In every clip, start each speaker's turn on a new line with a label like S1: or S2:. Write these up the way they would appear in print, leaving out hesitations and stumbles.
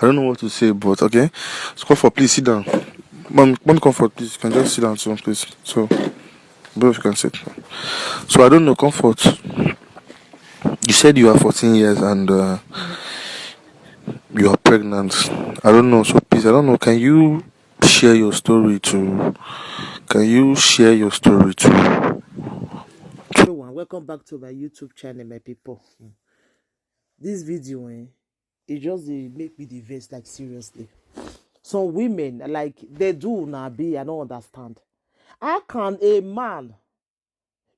S1: I don't know what to say, but okay. So Comfort, please sit down. Mom, Comfort, please, you can just sit down too, please. So both you can sit. So I don't know, Comfort. You said you are 14 years and you are pregnant. I don't know. So please, I don't know. Can you share your story to? Can you share your story to?
S2: Everyone, welcome back to my YouTube channel, my people. This video, it just make me the vex, like seriously. Some women, like they do now be, I don't understand. How can a man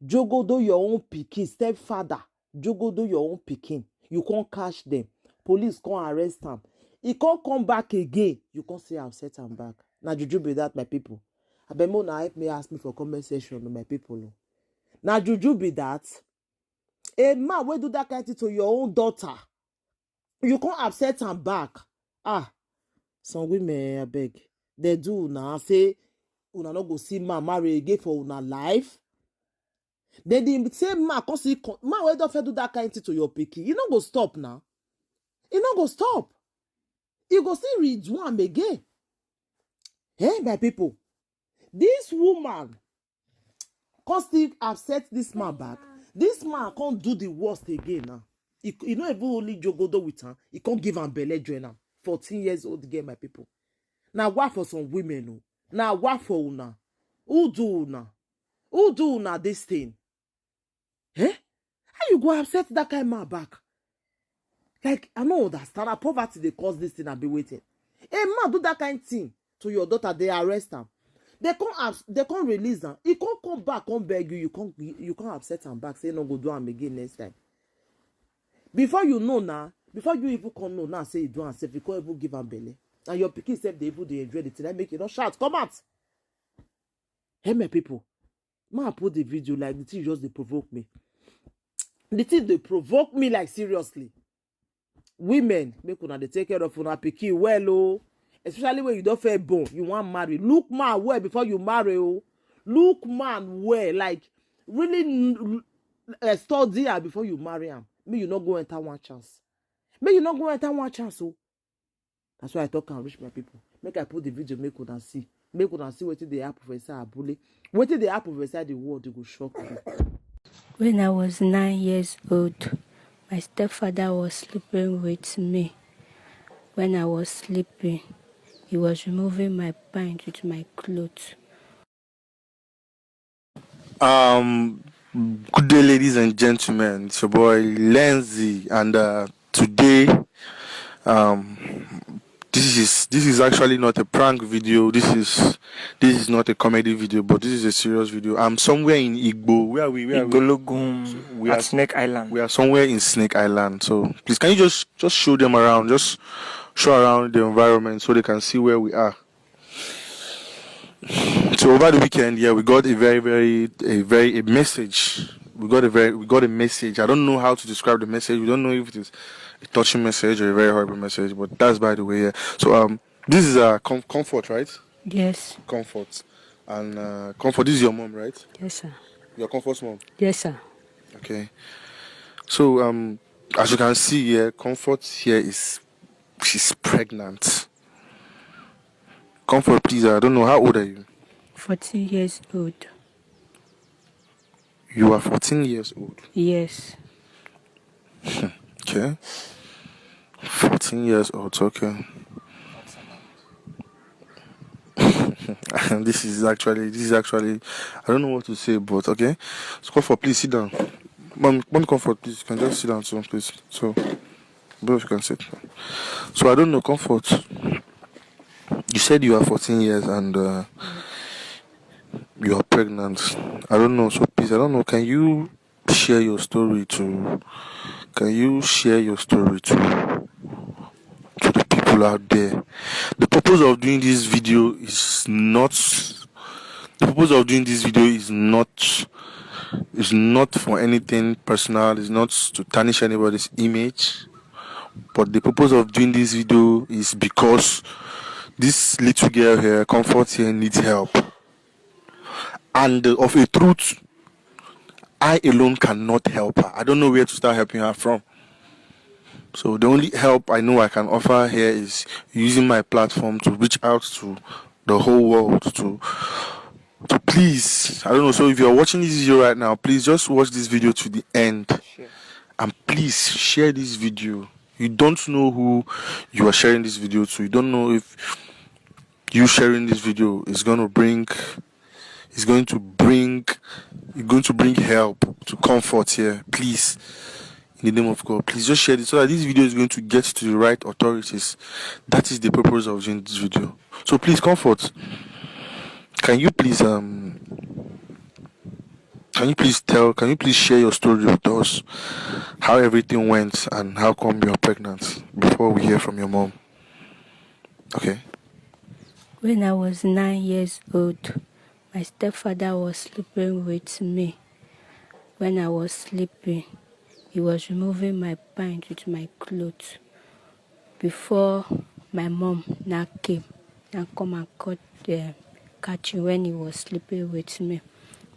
S2: jogodo your own pikin, stepfather, jogodo your own pikin? You can't catch them. Police can't arrest them. He can't come back again. You can't say I've set him back. Now juju be that, my people. I bet more now help me ask me for comment section, my people. Now juju be that. A man will do that kind of thing to your own daughter. You can't upset am back. Some women, I beg, they do now say una no go see man marry again for una life. Then the same man come see man wey don do that kind of thing to your pikin. You no go stop now. You no go stop. You go still read one again. Hey, my people, this woman come still upset this man back. This man can't do the worst again now. He not even only jogodo with her. He can't give am belle join am. 14 years old girl, my people. Now what for some women? Now what for una? Who do una? Who do una this thing? Eh? How you go upset that kind of man back? Like, I know understand. That poverty they cause this thing and be waiting. A man do that kind of thing to your daughter, they arrest am. They can't release them. He can't come back, come beg you. You can't upset him back. Say no go do him again next time. Before you know now, before you even come know now, say you do and say you can't even give him belly. And your pikin self they even they enjoy the thing. I make you not shout. Come out. Hey my people, man put the video like the thing just they provoke me. The thing they provoke me like seriously. Women make una they take care of una pikin well oh. Especially when you don't feel born, you want marry. Look man well before you marry. Oh. Look man well, like really study her before you marry him. May you not go enter one chance. May you not go enter one chance. Oh. That's why I talk and reach my people. Make I put the video, make una see. Make una see wetin dey happen for inside Abule. Wetin dey happen for inside the world, they go shock you.
S3: When I was 9 years old, my stepfather was sleeping with me. When I was sleeping, he was removing my pants with my clothes.
S1: Good day, ladies and gentlemen. It's your boy Lenzy, and today, this is actually not a prank video. This is not a comedy video, but this is a serious video. I'm somewhere in Igbo. Where are we?
S4: Igbologum,
S1: we
S4: at
S1: are
S4: Snake Island.
S1: We are somewhere in Snake Island. So please, can you just show them around? Just show around the environment so they can see where we are. So over the weekend, yeah, we got a message. We got a message. I don't know how to describe the message. We don't know if it is a touching message or a very horrible message, but that's by the way. Yeah. So this is Comfort, right?
S3: Yes.
S1: Comfort, and Comfort. This is your mom, right?
S3: Yes, sir.
S1: Your Comfort's mom.
S3: Yes, sir.
S1: Okay. So as you can see here, Comfort here she's pregnant. Comfort, please. I don't know, how old are you?
S3: 14 years old.
S1: You are 14 years old.
S3: Yes.
S1: Okay. 14 years old. Okay. This is actually. I don't know what to say, but okay. So Comfort, please sit down. Mom, Comfort, please, you can just sit down too, please. So both you can sit. So I don't know, Comfort. You said you are 14 years and you are pregnant. I don't know. So please, I don't know. Can you share your story to? Can you share your story to the people out there? The purpose of doing this video is not. The purpose of doing this video is not for anything personal. It's not to tarnish anybody's image. But the purpose of doing this video is because this little girl here, Comfort here, needs help. And of a truth, I alone cannot help her. I don't know where to start helping her from. So the only help I know I can offer here is using my platform to reach out to the whole world to please, I don't know. So if you're watching this video right now, please just watch this video to the end.
S2: Sure.
S1: And please share this video. You don't know who you are sharing this video to. You don't know if you sharing this video is going to bring help, to comfort here. Please, in the name of God, please just share this so that this video is going to get to the right authorities. That is the purpose of doing this video. So please, comfort. Can you please share your story with us, how everything went and how come you're pregnant, before we hear from your mom? Okay.
S3: When I was 9 years old, my stepfather was sleeping with me. When I was sleeping, he was removing my pants with my clothes. Before my mom now came and come and catch him when he was sleeping with me.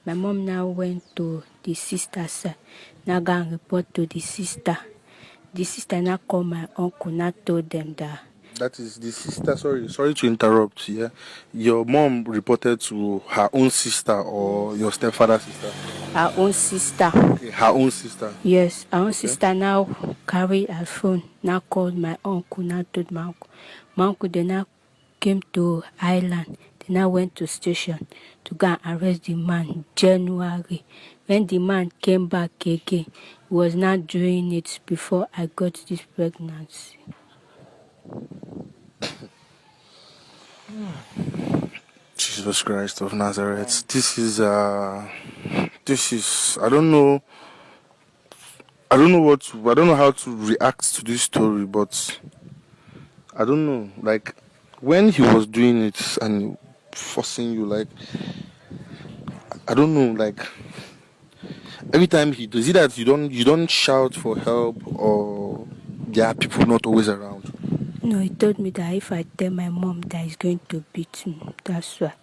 S3: My mom now went to the sister side, now go and report to the sister. The sister now called my uncle, now told them
S1: That is the sister. Sorry to interrupt. Yeah, your mom reported to her own sister or your stepfather's sister?
S3: her own sister.
S1: Okay, her own sister.
S3: Yes, our own sister now carried her phone, now called my uncle, now told my uncle. My uncle then now came to Island. They now went to station to go and arrest the man January. When the man came back again, he was not doing it before I got this pregnancy.
S1: Jesus Christ of Nazareth. This is I don't know how to react to this story, but I don't know, like, when he was doing it and forcing you, like, I don't know, like, every time he does it, that you don't shout for help, or there are people not always around?
S3: No, he told me that if I tell my mom that he's going to beat me, that's why.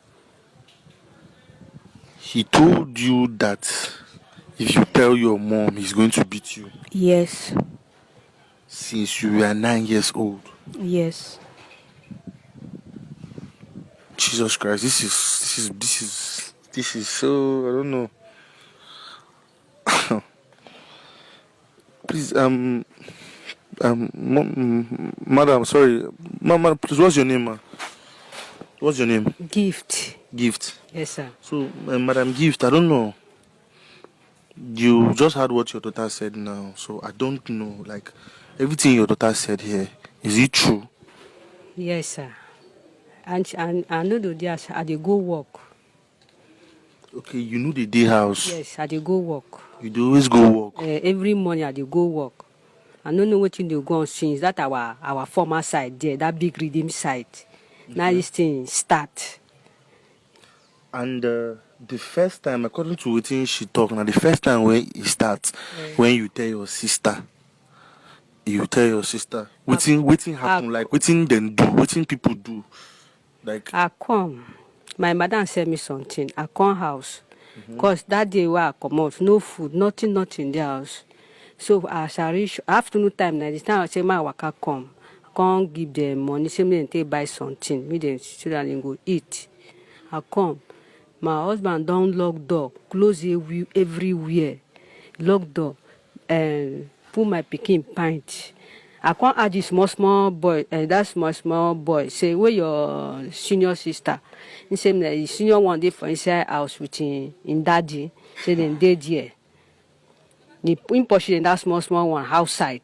S1: He told you that if you tell your mom, he's going to beat you?
S3: Yes.
S1: Since you were 9 years old?
S3: Yes.
S1: Jesus Christ, this is so, I don't know. Please, madam, sorry, mama, please, what's your name, ma? What's your name?
S4: Gift.
S1: Gift.
S4: Yes, sir.
S1: So, Madam Gift, I don't know. You just heard what your daughter said now, so I don't know, like, everything your daughter said here, is it true?
S4: Yes, sir. And I know the day I dey go work.
S1: Okay, you know the day house.
S4: Yes, I dey go work.
S1: You do always go work.
S4: Every morning I dey go work. I don't know what they go on since that our former site there, that big redeem site. Okay. Now this thing start.
S1: And the first time, according to Wetin she talk, now the first time when it starts, when you tell your sister, Wetin happen, like, Wetin them do, Wetin people do, like.
S4: I come, my madam send me something. I come house, cause that day where I come out, no food, nothing in the house. So as I reach afternoon time, now this time I say my waka come, I can't give them money. Say me and take buy something, me then so that they go eat. I come. My husband don't lock door, close everywhere, lock door, and put my pikin pint. I can't add this small boy, that small boy. Say, where your senior sister? He say, the senior one day for inside house with in daddy. Say, then they there. He push in that small one outside.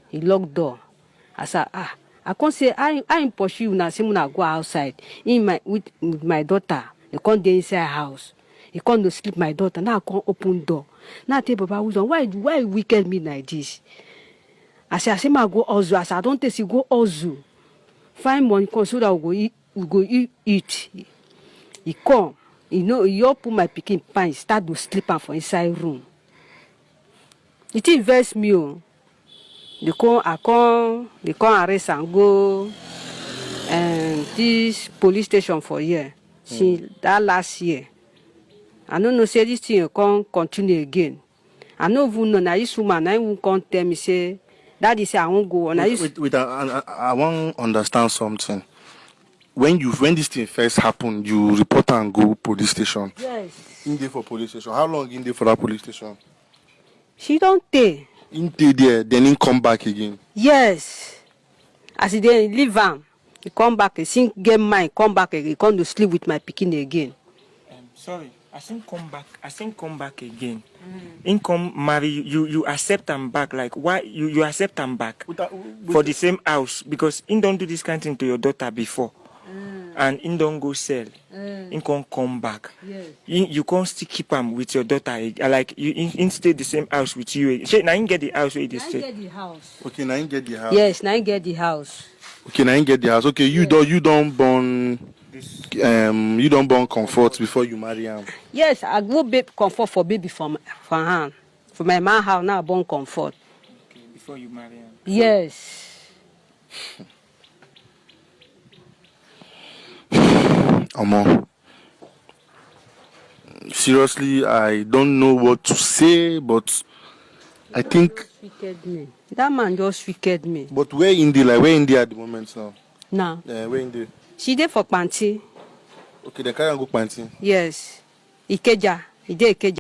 S4: He lock door. I said, I can't say I push you now. Say, I go outside. With my daughter. He can't go inside house. He can't go sleep my daughter. Now I can't open door. Now I tell Papa wisdom, why wicked me like this? I say I go Ozu. I say I don't think you go Ozu. Find money come so that we go eat. He come. He open my pikin pan. Start to sleep for inside room. It invest me. They come arrest and go this police station for year. Since that last year. I don't know say this thing can't continue again. I don't even know now this woman I even can't tell me say Daddy say I won't go. And
S1: Wait, I want to understand something. When this thing first happened, you report and go police station.
S4: Yes.
S1: In there for police station. How long in there for that police station?
S4: She don't stay.
S1: In there, then he come back again.
S4: Yes. As he then leave him, he come back, he sing get mine, come back again, he come to sleep with my pikin again.
S5: Sorry, I think come back again. In come marry you accept him back. Like why you accept him back for the same house because in don't do this kind of thing to your daughter before. And in don't go sell. In can't come back.
S4: Yes.
S5: You can't still keep him with your daughter. Like you in stay the same house with you. Now you get the house where they stay.
S4: Get the house.
S1: Okay, now you get the house.
S4: Yes, now you get the house.
S1: Okay, now you get the house. Okay, you don't born you don't born comfort before you marry him.
S4: Yes, I go babe comfort for baby for hand. For my man house now born comfort.
S5: Okay, before you marry him.
S4: Yes.
S1: Omo. Seriously, I don't know what to say, but I think.
S4: Wicked me. That man just wicked me.
S1: But where in the at the moment now?
S4: Now.
S1: Where in the?
S4: She dey for Panti.
S1: Okay, the carry go Panti.
S4: Yes. Ikeja. He dey Ikeja.